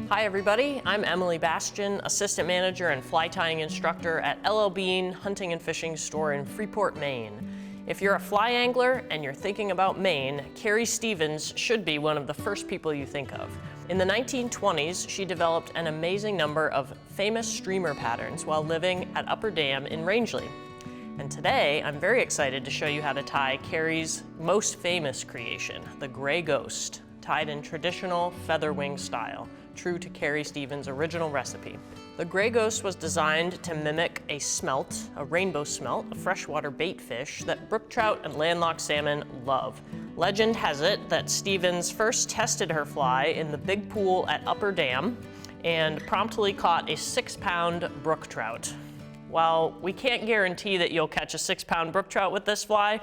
Hi everybody, I'm Emily Bastian, Assistant Manager and Fly Tying Instructor at L.L.Bean Hunting and Fishing Store in Freeport, Maine. If you're a fly angler and you're thinking about Maine, Carrie Stevens should be one of the first people you think of. In the 1920s, she developed an amazing number of famous streamer patterns while living at Upper Dam in Rangeley. And today, I'm very excited to show you how to tie Carrie's most famous creation, the gray ghost, tied in traditional feather wing style, true to Carrie Stevens' original recipe. The gray ghost was designed to mimic a smelt, a rainbow smelt, a freshwater bait fish that brook trout and landlocked salmon love. Legend has it that Stevens first tested her fly in the big pool at Upper Dam and promptly caught a 6-pound brook trout. While we can't guarantee that you'll catch a 6-pound brook trout with this fly,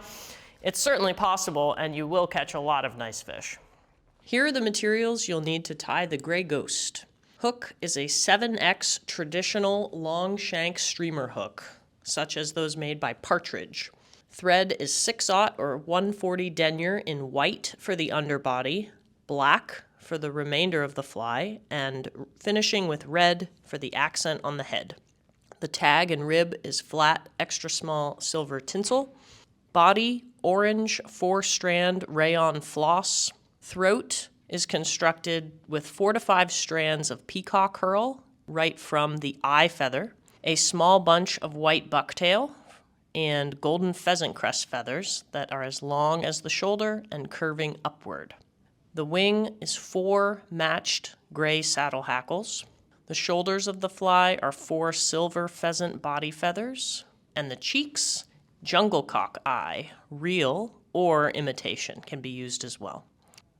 it's certainly possible and you will catch a lot of nice fish. Here are the materials you'll need to tie the gray ghost. Hook is a 7X traditional long shank streamer hook, such as those made by Partridge. Thread is 6/0 or 140 denier in white for the underbody, black for the remainder of the fly, and finishing with red for the accent on the head. The tag and rib is flat, extra small silver tinsel. Body, orange 4-strand Rayon floss. Throat is constructed with 4 to 5 strands of peacock herl, right from the eye feather, a small bunch of white bucktail, and golden pheasant crest feathers that are as long as the shoulder and curving upward. The wing is 4 matched gray saddle hackles. The shoulders of the fly are 4 silver pheasant body feathers, and the cheeks, jungle cock eye, real or imitation can be used as well.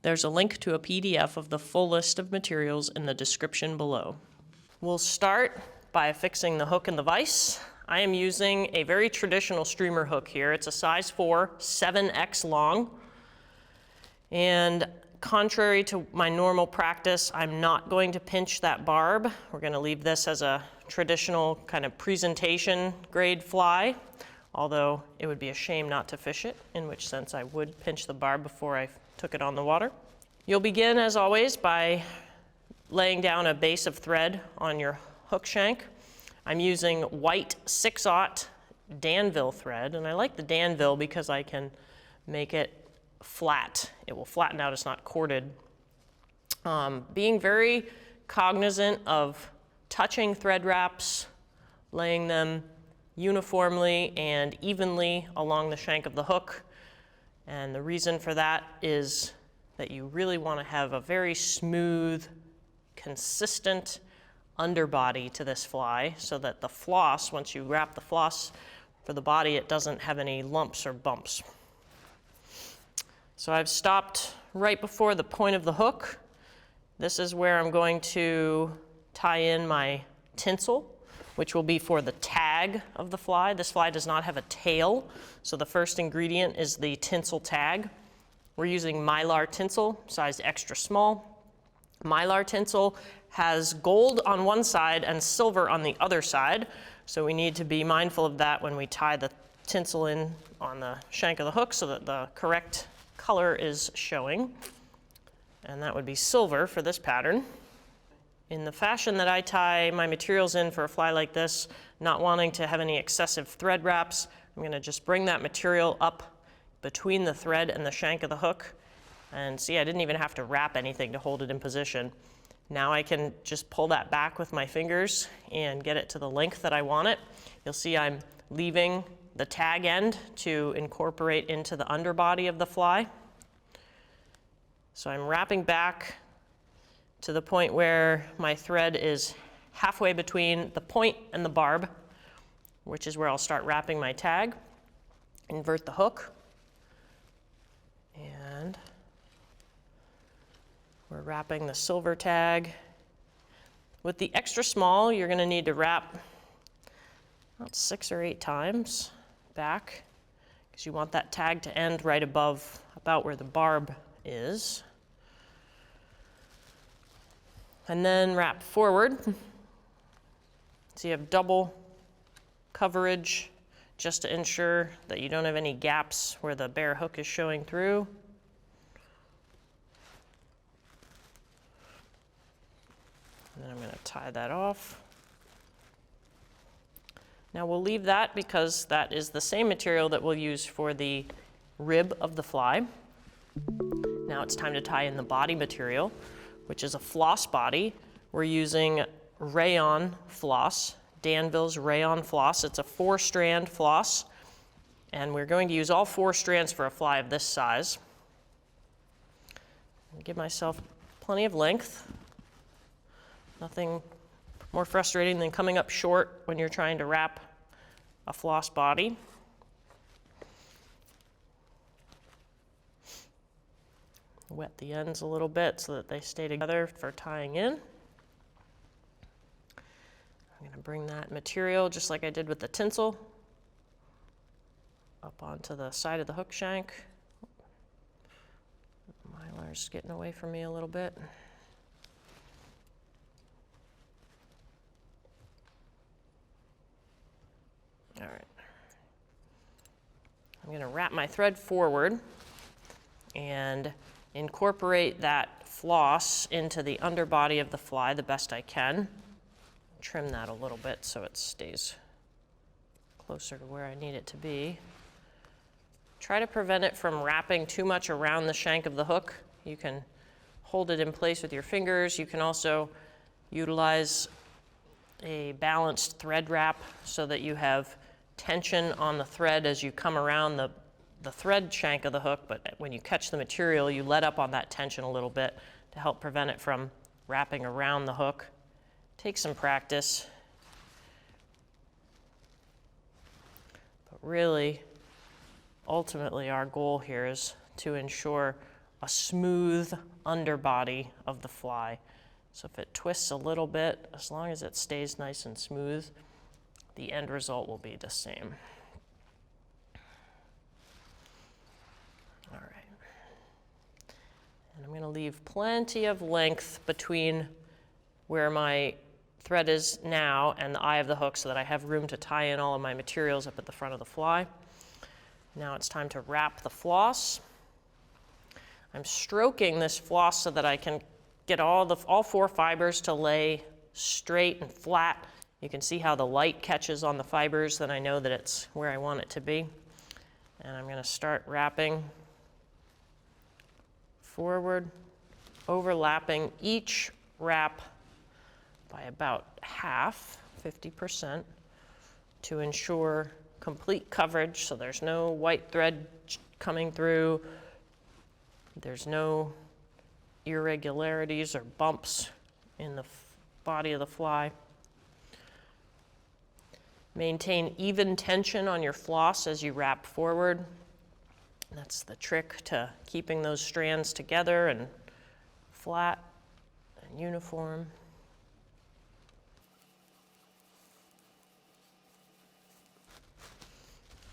There's a link to a PDF of the full list of materials in the description below. We'll start by affixing the hook and the vise. I am using a very traditional streamer hook here. It's a size 4, 7X long. And contrary to my normal practice, I'm not going to pinch that barb. We're going to leave this as a traditional kind of presentation grade fly, although it would be a shame not to fish it, in which sense I would pinch the barb before I took it on the water. You'll begin, as always, by laying down a base of thread on your hook shank. I'm using white 6/0 Danville thread, and I like the Danville because I can make it flat. It will flatten out, it's not corded. Being very cognizant of touching thread wraps, laying them uniformly and evenly along the shank of the hook. And the reason for that is that you really want to have a very smooth, consistent underbody to this fly so that the floss, once you wrap the floss for the body, it doesn't have any lumps or bumps. So I've stopped right before the point of the hook. This is where I'm going to tie in my tinsel, which will be for the tag of the fly. This fly does not have a tail, so the first ingredient is the tinsel tag. We're using mylar tinsel, sized extra small. Mylar tinsel has gold on one side and silver on the other side, so we need to be mindful of that when we tie the tinsel in on the shank of the hook so that the correct color is showing, and that would be silver for this pattern. In the fashion that I tie my materials in for a fly like this, not wanting to have any excessive thread wraps, I'm going to just bring that material up between the thread and the shank of the hook. And see, I didn't even have to wrap anything to hold it in position. Now I can just pull that back with my fingers and get it to the length that I want it. You'll see I'm leaving the tag end to incorporate into the underbody of the fly. So I'm wrapping back to the point where my thread is halfway between the point and the barb, which is where I'll start wrapping my tag. Invert the hook, and we're wrapping the silver tag. With the extra small, you're going to need to wrap about 6 or 8 times back, because you want that tag to end right above about where the barb is. And then wrap forward. So you have double coverage just to ensure that you don't have any gaps where the bare hook is showing through. And then I'm going to tie that off. Now we'll leave that because that is the same material that we'll use for the rib of the fly. Now it's time to tie in the body material, which is a floss body. We're using Rayon floss, Danville's Rayon floss. It's a 4-strand floss, and we're going to use all 4 strands for a fly of this size. Give myself plenty of length. Nothing more frustrating than coming up short when you're trying to wrap a floss body. Wet the ends a little bit so that they stay together for tying in. I'm going to bring that material, just like I did with the tinsel, up onto the side of the hook shank. Mylar's getting away from me a little bit. All right. I'm going to wrap my thread forward and incorporate that floss into the underbody of the fly the best I can. Trim that a little bit so it stays closer to where I need it to be. Try to prevent it from wrapping too much around the shank of the hook. You can hold it in place with your fingers. You can also utilize a balanced thread wrap so that you have tension on the thread as you come around the thread shank of the hook, but when you catch the material, you let up on that tension a little bit to help prevent it from wrapping around the hook. Take some practice. But really, ultimately, our goal here is to ensure a smooth underbody of the fly. So if it twists a little bit, as long as it stays nice and smooth, the end result will be the same. All right. And I'm going to leave plenty of length between where my thread is now and the eye of the hook so that I have room to tie in all of my materials up at the front of the fly. Now it's time to wrap the floss. I'm stroking this floss so that I can get all 4 fibers to lay straight and flat. You can see how the light catches on the fibers, then I know that it's where I want it to be. And I'm going to start wrapping forward, overlapping each wrap by about half, 50%, to ensure complete coverage so there's no white thread coming through, there's no irregularities or bumps in the body of the fly. Maintain even tension on your floss as you wrap forward. That's the trick to keeping those strands together and flat and uniform.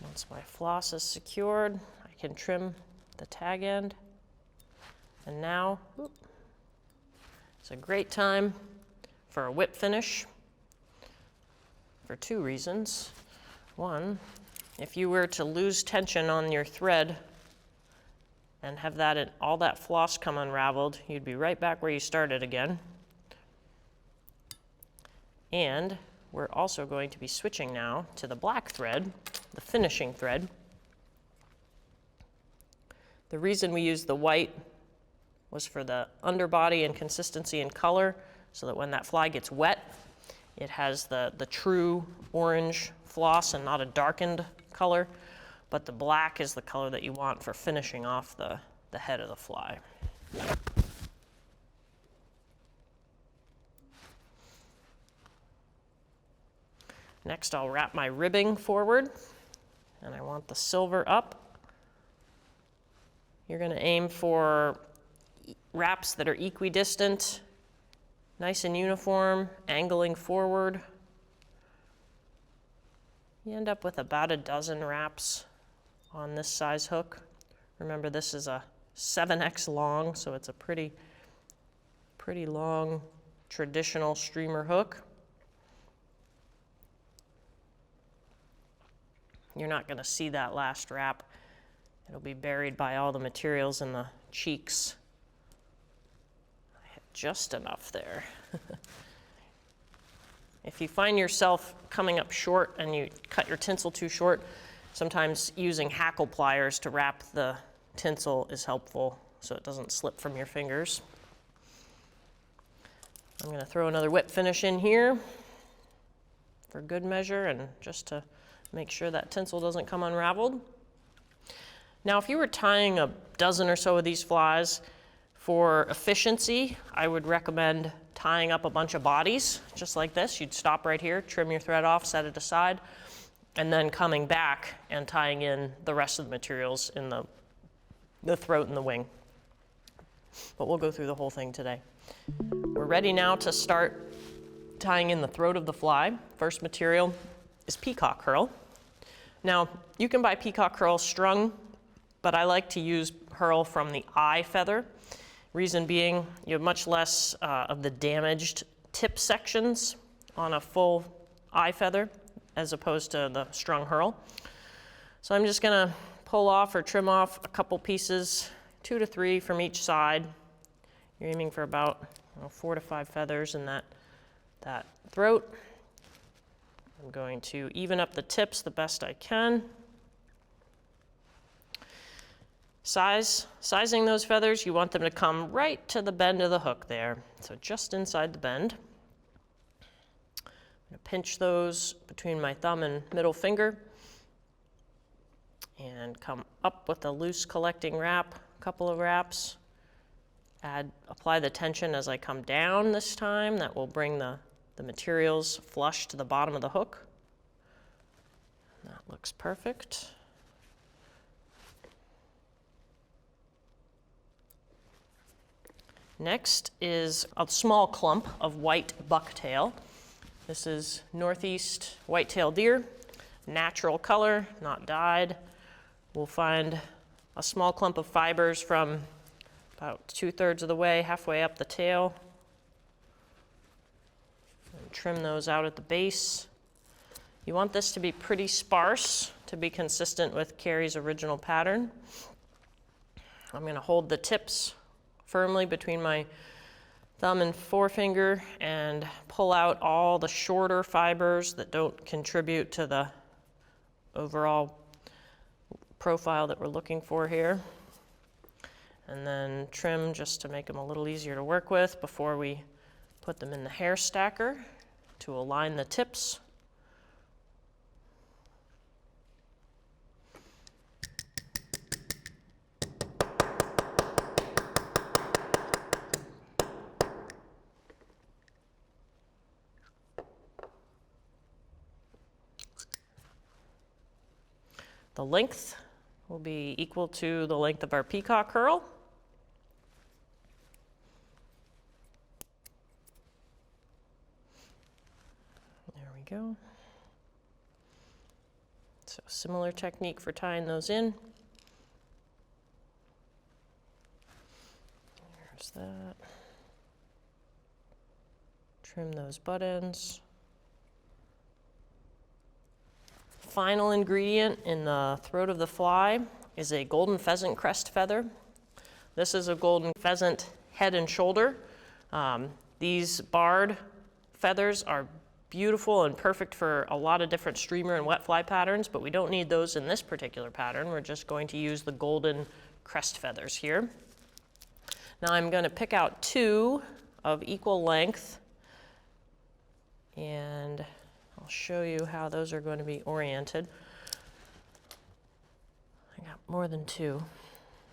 Once my floss is secured, I can trim the tag end. And now, it's a great time for a whip finish for 2 reasons. One, if you were to lose tension on your thread and have all that floss come unraveled, you'd be right back where you started again. And we're also going to be switching now to the black thread, the finishing thread. The reason we use the white was for the underbody and consistency and color, so that when that fly gets wet, it has the true orange floss and not a darkened color, but the black is the color that you want for finishing off the head of the fly. Next, I'll wrap my ribbing forward, and I want the silver up. You're going to aim for wraps that are equidistant, nice and uniform, angling forward. You end up with about a dozen wraps on this size hook. Remember, this is a 7X long, so it's a pretty long traditional streamer hook. You're not going to see that last wrap. It'll be buried by all the materials in the cheeks. I had just enough there. If you find yourself coming up short and you cut your tinsel too short, sometimes using hackle pliers to wrap the tinsel is helpful so it doesn't slip from your fingers. I'm going to throw another whip finish in here for good measure and just to make sure that tinsel doesn't come unraveled. Now, if you were tying a dozen or so of these flies, for efficiency, I would recommend tying up a bunch of bodies, just like this. You'd stop right here, trim your thread off, set it aside, and then coming back and tying in the rest of the materials in the throat and the wing. But we'll go through the whole thing today. We're ready now to start tying in the throat of the fly. First material is peacock herl. Now, you can buy peacock herl strung, but I like to use herl from the eye feather. Reason being, you have much less of the damaged tip sections on a full eye feather as opposed to the strung herl. So I'm just going to pull off or trim off a couple pieces, 2 to 3 from each side. You're aiming for about 4 to 5 feathers in that throat. I'm going to even up the tips the best I can. Sizing those feathers, you want them to come right to the bend of the hook there, so just inside the bend. I'm going to pinch those between my thumb and middle finger and come up with a loose collecting wrap, a couple of wraps. Apply the tension as I come down this time. That will bring the materials flush to the bottom of the hook. That looks perfect. Next is a small clump of white bucktail. This is northeast white-tailed deer, natural color, not dyed. We'll find a small clump of fibers from about 2/3 of the way, halfway up the tail. And trim those out at the base. You want this to be pretty sparse to be consistent with Carrie's original pattern. I'm going to hold the tips firmly between my thumb and forefinger and pull out all the shorter fibers that don't contribute to the overall profile that we're looking for here. And then trim just to make them a little easier to work with before we put them in the hair stacker to align the tips. The length will be equal to the length of our peacock herl. There we go. So similar technique for tying those in. There's that. Trim those butt ends. Final ingredient in the throat of the fly is a golden pheasant crest feather. This is a golden pheasant head and shoulder. These barred feathers are beautiful and perfect for a lot of different streamer and wet fly patterns, but we don't need those in this particular pattern. We're just going to use the golden crest feathers here. Now I'm going to pick out 2 of equal length, and I'll show you how those are going to be oriented. I got more than 2.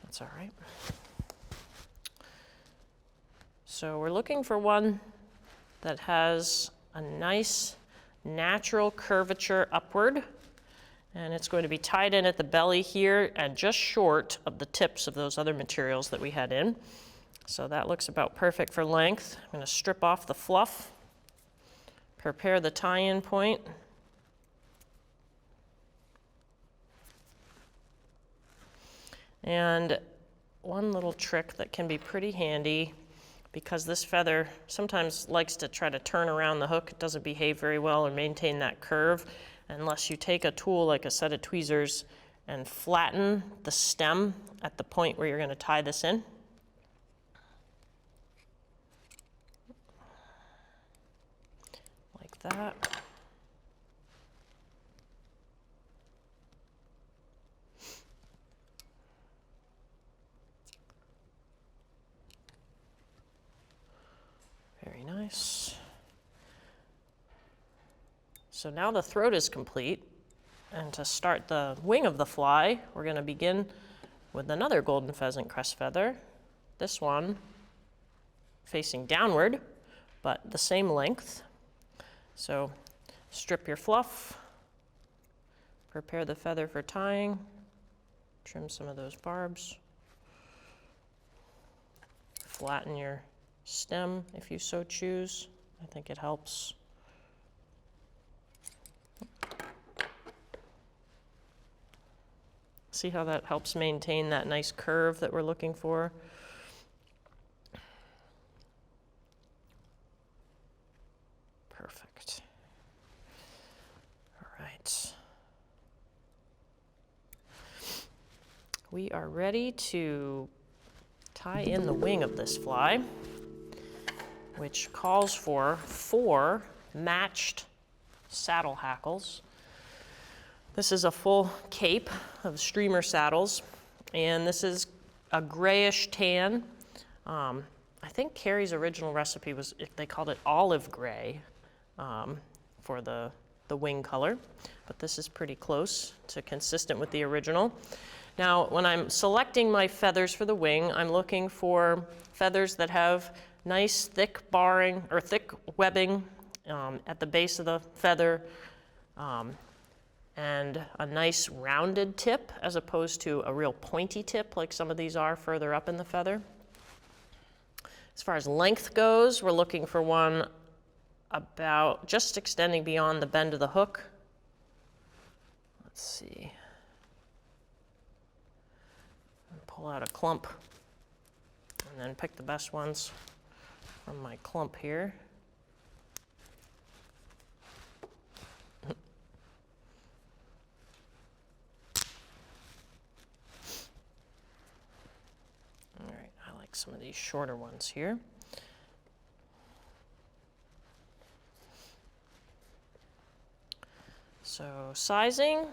That's all right. So we're looking for one that has a nice natural curvature upward, and it's going to be tied in at the belly here and just short of the tips of those other materials that we had in. So that looks about perfect for length. I'm going to strip off the fluff. Prepare the tie-in point. And one little trick that can be pretty handy, because this feather sometimes likes to try to turn around the hook. It doesn't behave very well or maintain that curve unless you take a tool like a set of tweezers and flatten the stem at the point where you're going to tie this in. that. Very nice. So now the throat is complete. And to start the wing of the fly, we're going to begin with another golden pheasant crest feather. This one facing downward, but the same length. So strip your fluff, prepare the feather for tying, trim some of those barbs, flatten your stem if you so choose. I think it helps. See how that helps maintain that nice curve that we're looking for? Perfect. All right. We are ready to tie in the wing of this fly, which calls for 4 matched saddle hackles. This is a full cape of streamer saddles, and this is a grayish tan. I think Carrie's original recipe was, they called it olive gray for the wing color, but this is pretty close to consistent with the original. Now, when I'm selecting my feathers for the wing, I'm looking for feathers that have nice thick barring or thick webbing at the base of the feather, and a nice rounded tip as opposed to a real pointy tip like some of these are further up in the feather. As far as length goes, we're looking for one about just extending beyond the bend of the hook. Let's see. Pull out a clump and then pick the best ones from my clump here. Some of these shorter ones here. So sizing,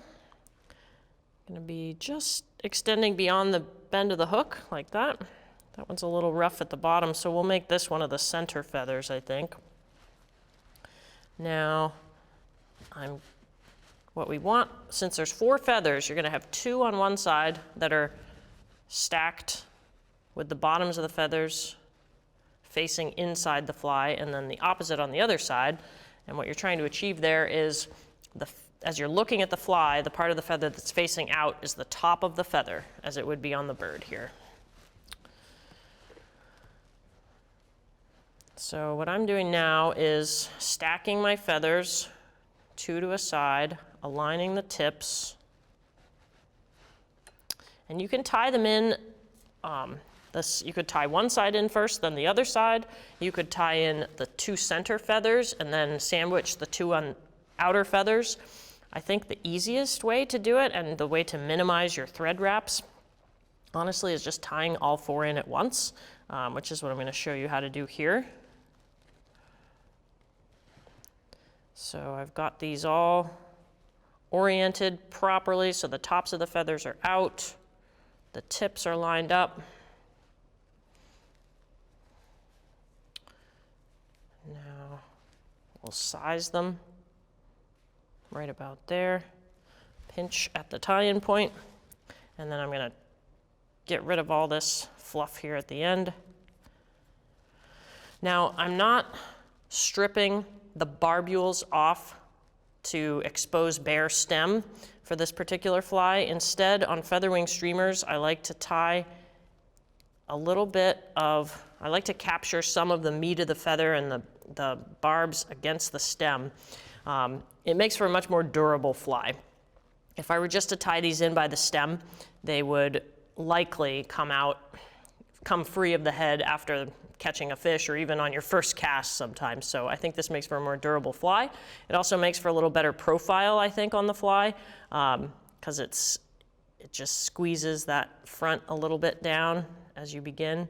going to be just extending beyond the bend of the hook like that. That one's a little rough at the bottom, so we'll make this one of the center feathers, I think. Now, what we want, since there's 4 feathers, you're going to have 2 on one side that are stacked with the bottoms of the feathers facing inside the fly, and then the opposite on the other side. And what you're trying to achieve there is, as you're looking at the fly, the part of the feather that's facing out is the top of the feather, as it would be on the bird here. So what I'm doing now is stacking my feathers 2 to a side, aligning the tips. And you can tie them in. You could tie one side in first, then the other side. You could tie in the 2 center feathers and then sandwich the 2 outer feathers. I think the easiest way to do it, and the way to minimize your thread wraps, honestly, is just tying all 4 in at once, which is what I'm going to show you how to do here. So I've got these all oriented properly, so the tops of the feathers are out, the tips are lined up. Now we'll size them right about there, pinch at the tie-in point, and then I'm going to get rid of all this fluff here at the end. Now I'm not stripping the barbules off to expose bare stem for this particular fly. Instead, on featherwing streamers, I like to tie a little bit of, I like to capture some of the meat of the feather and the barbs against the stem. It makes for a much more durable fly. If I were just to tie these in by the stem, they would likely come free of the head after catching a fish, or even on your first cast sometimes. So I think this makes for a more durable fly. It also makes for a little better profile, I think, on the fly, because it just squeezes that front a little bit down as you begin.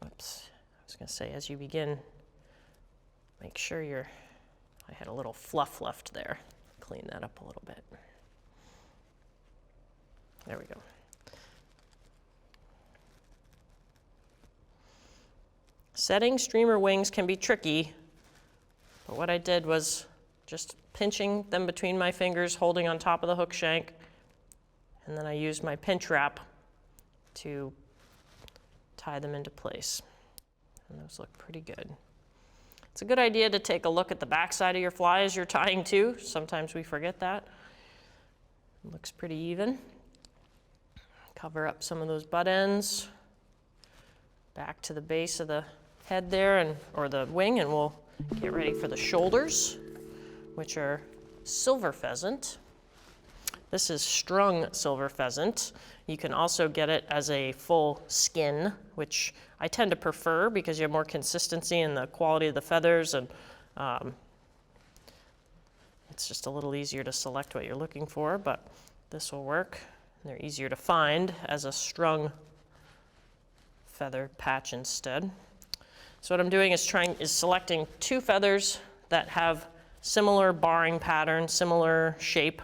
Oops, I was going to say as you begin, make sure I had a little fluff left there. Clean that up a little bit. There we go. Setting streamer wings can be tricky, but what I did was just pinching them between my fingers, holding on top of the hook shank, and then I used my pinch wrap to tie them into place. And those look pretty good. It's a good idea to take a look at the backside of your fly as you're tying too. Sometimes we forget that. It looks pretty even. Cover up some of those butt ends. Back to the base of the head there, or the wing, and we'll get ready for the shoulders, which are silver pheasant. This is strung silver pheasant. You can also get it as a full skin, which I tend to prefer because you have more consistency in the quality of the feathers, and it's just a little easier to select what you're looking for, but this will work. They're easier to find as a strung feather patch instead. So what I'm doing is selecting 2 feathers that have similar barring pattern, similar shape.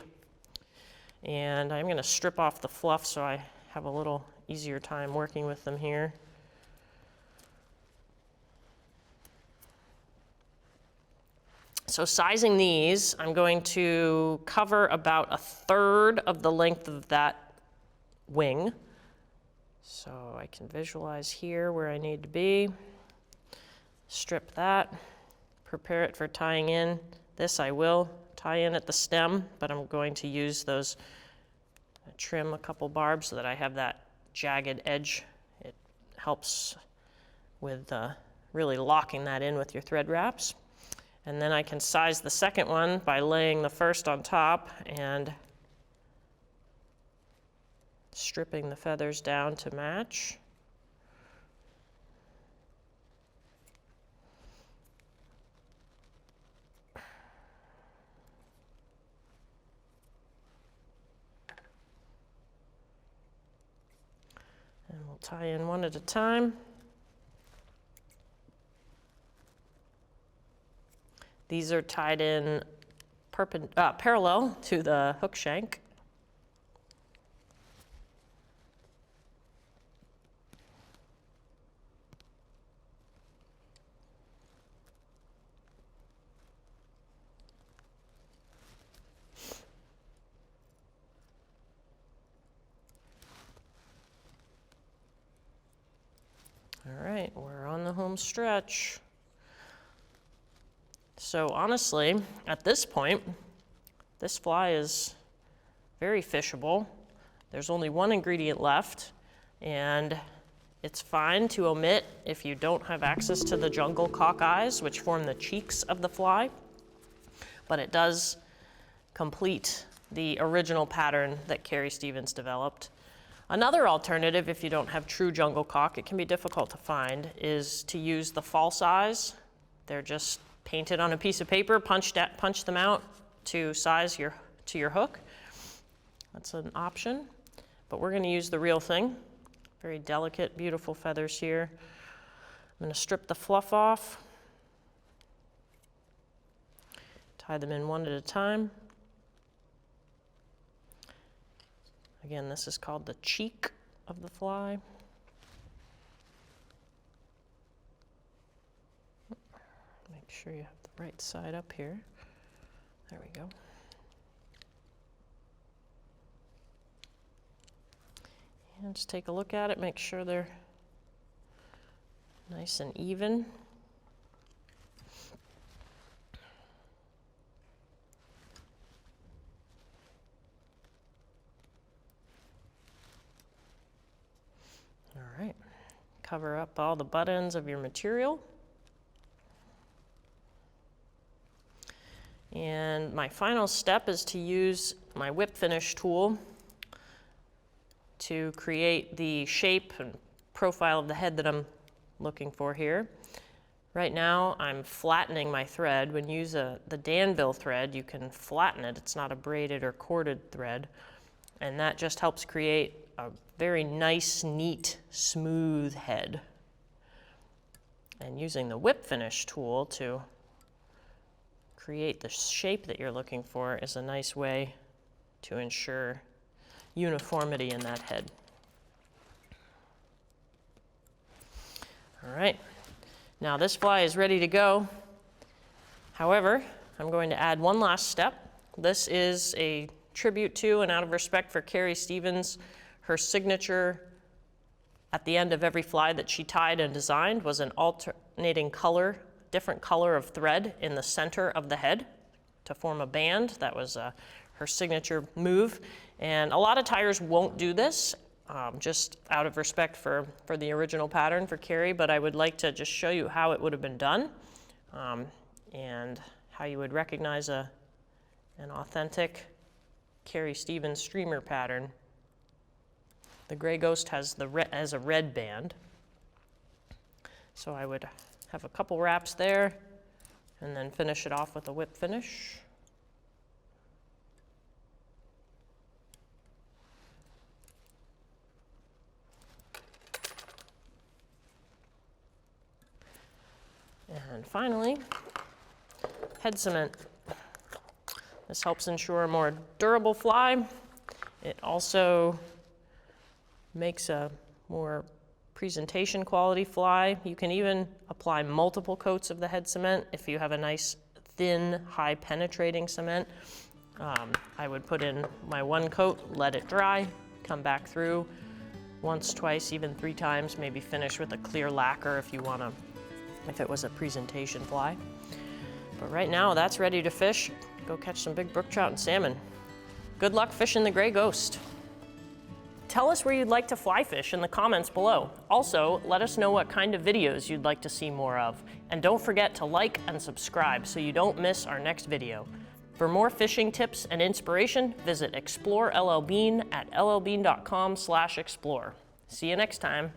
And I'm going to strip off the fluff so I have a little easier time working with them here. So sizing these, I'm going to cover about 1/3 of the length of that wing. So I can visualize here where I need to be. Strip that, prepare it for tying in. This I will tie in at the stem, but I'm going to use those, trim a couple barbs so that I have that jagged edge. It helps with really locking that in with your thread wraps. And then I can size the second one by laying the first on top and stripping the feathers down to match. And we'll tie in one at a time. These are tied in parallel to the hook shank. All right, we're on the home stretch. So honestly, at this point, this fly is very fishable. There's only one ingredient left, and it's fine to omit if you don't have access to the jungle cock eyes, which form the cheeks of the fly, but it does complete the original pattern that Carrie Stevens developed. Another alternative, if you don't have true jungle cock, it can be difficult to find, is to use the false eyes. They're just painted on a piece of paper, punch them out to size to your hook. That's an option, but we're going to use the real thing. Very delicate, beautiful feathers here. I'm going to strip the fluff off, tie them in one at a time. Again, this is called the cheek of the fly. Make sure you have the right side up here. There we go. And just take a look at it, make sure they're nice and even. All right, cover up all the butt ends of your material. And my final step is to use my whip finish tool to create the shape and profile of the head that I'm looking for here. Right now, I'm flattening my thread. When you use the Danville thread, you can flatten it. It's not a braided or corded thread. And that just helps create a very nice, neat, smooth head. And using the whip finish tool to create the shape that you're looking for is a nice way to ensure uniformity in that head. All right, now this fly is ready to go. However, I'm going to add one last step. This is a tribute to and out of respect for Carrie Stevens. Her signature at the end of every fly that she tied and designed was an alternating color, different color of thread in the center of the head to form a band. That was her signature move. And a lot of tiers won't do this, just out of respect for the original pattern for Carrie, but I would like to just show you how it would have been done and how you would recognize an authentic Carrie Stevens streamer pattern. The gray ghost has a red band. So I would have a couple wraps there and then finish it off with a whip finish. And finally, head cement. This helps ensure a more durable fly. It also makes a more presentation quality fly. You can even apply multiple coats of the head cement if you have a nice thin, high penetrating cement. I would put in my one coat, let it dry, come back through once, twice, even 3 times, maybe finish with a clear lacquer if you want to, if it was a presentation fly. But right now, that's ready to fish. Go catch some big brook trout and salmon. Good luck fishing the gray ghost. Tell us where you'd like to fly fish in the comments below. Also, let us know what kind of videos you'd like to see more of. And don't forget to like and subscribe so you don't miss our next video. For more fishing tips and inspiration, visit Explore L.L.Bean at llbean.com/explore. See you next time.